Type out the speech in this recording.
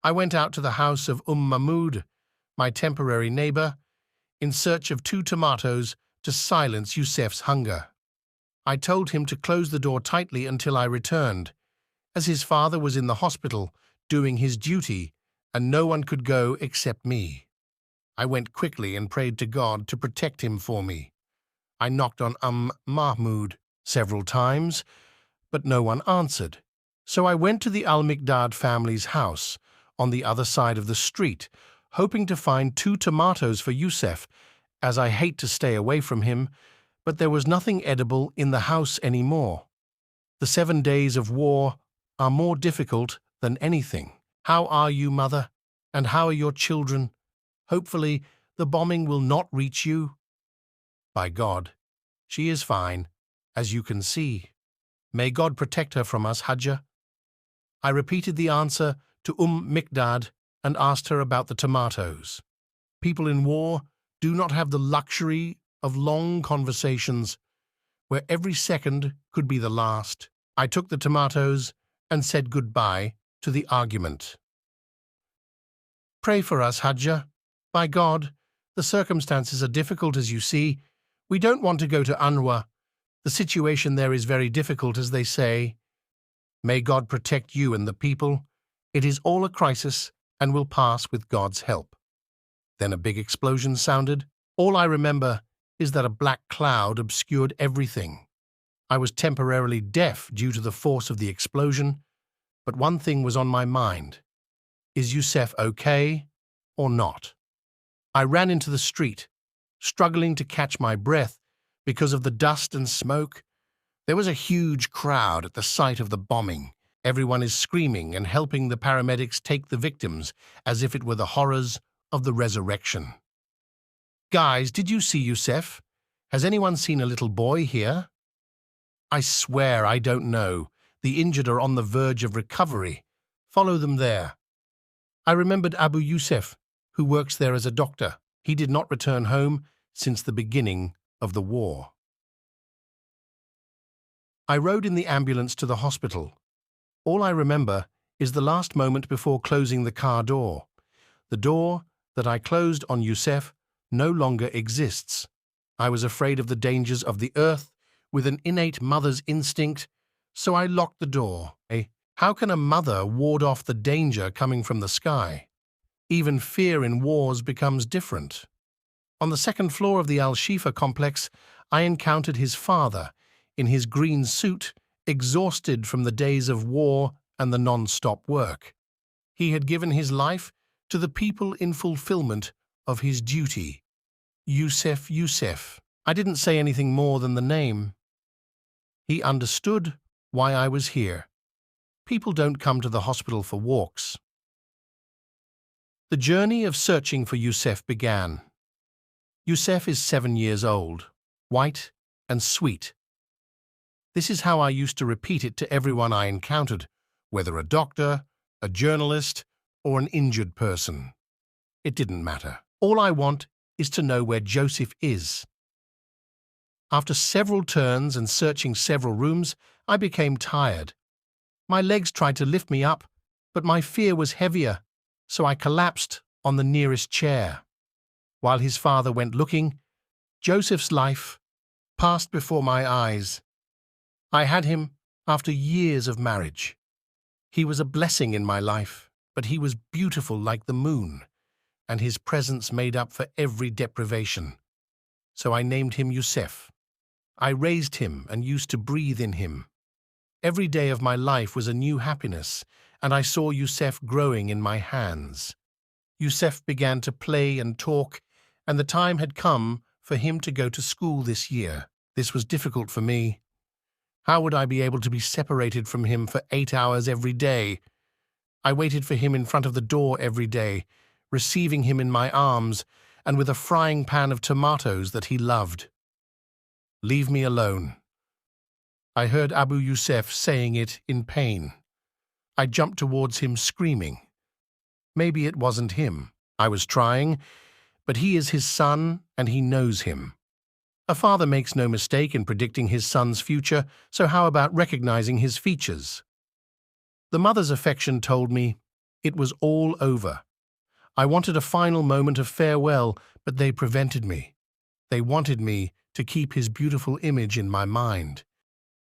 I went out to the house of Mahmoud, my temporary neighbor, in search of 2 tomatoes to silence Youssef's hunger. I told him to close the door tightly until I returned, as his father was in the hospital doing his duty and no one could go except me. I went quickly and prayed to God to protect him for me. I knocked on Mahmoud several times, but no one answered. So I went to the Al-Miqdad family's house on the other side of the street, hoping to find 2 tomatoes for Youssef, as I hate to stay away from him, but there was nothing edible in the house anymore. The 7 days of war are more difficult than anything. How are you, mother? And how are your children? Hopefully, the bombing will not reach you. By God, she is fine, as you can see. May God protect her from us, Hajja. I repeated the answer to Miqdad and asked her about the tomatoes. People in war do not have the luxury of long conversations where every second could be the last. I took the tomatoes and said goodbye to the argument. Pray for us, Hajja. By God, the circumstances are difficult, as you see. We don't want to go to Anwa. The situation there is very difficult, as they say. May God protect you and the people. It is all a crisis and will pass with God's help. Then a big explosion sounded. All I remember is that a black cloud obscured everything. I was temporarily deaf due to the force of the explosion, but one thing was on my mind. Is Youssef okay or not? I ran into the street, struggling to catch my breath because of the dust and smoke. There was a huge crowd at the site of the bombing. Everyone is screaming and helping the paramedics take the victims as if it were the horrors of the resurrection. Guys, did you see Youssef? Has anyone seen a little boy here? I swear I don't know. The injured are on the verge of recovery. Follow them there. I remembered Abu Youssef, who works there as a doctor. He did not return home since the beginning of the war. I rode in the ambulance to the hospital. All I remember is the last moment before closing the car door. The door that I closed on Youssef no longer exists. I was afraid of the dangers of the earth with an innate mother's instinct, so I locked the door. How can a mother ward off the danger coming from the sky? Even fear in wars becomes different. On the 2nd floor of the Al-Shifa complex, I encountered his father, in his green suit, exhausted from the days of war and the non-stop work. He had given his life to the people in fulfillment of his duty. Youssef, Youssef. I didn't say anything more than the name. He understood why I was here. People don't come to the hospital for walks. The journey of searching for Youssef began. Youssef is 7 years old, white and sweet. This is how I used to repeat it to everyone I encountered, whether a doctor, a journalist, or an injured person. It didn't matter. All I want is to know where Joseph is. After several turns and searching several rooms, I became tired. My legs tried to lift me up, but my fear was heavier, so I collapsed on the nearest chair. While his father went looking, Joseph's life passed before my eyes. I had him after years of marriage. He was a blessing in my life, but he was beautiful like the moon, and his presence made up for every deprivation. So I named him Youssef. I raised him and used to breathe in him. Every day of my life was a new happiness, and I saw Youssef growing in my hands. Youssef began to play and talk, and the time had come for him to go to school this year. This was difficult for me. How would I be able to be separated from him for 8 hours every day? I waited for him in front of the door every day, receiving him in my arms and with a frying pan of tomatoes that he loved. Leave me alone. I heard Abu Youssef saying it in pain. I jumped towards him screaming. Maybe it wasn't him. I was trying, but he is his son and he knows him. A father makes no mistake in predicting his son's future, so how about recognizing his features? The mother's affection told me, It was all over. I wanted a final moment of farewell, but they prevented me. They wanted me to keep his beautiful image in my mind.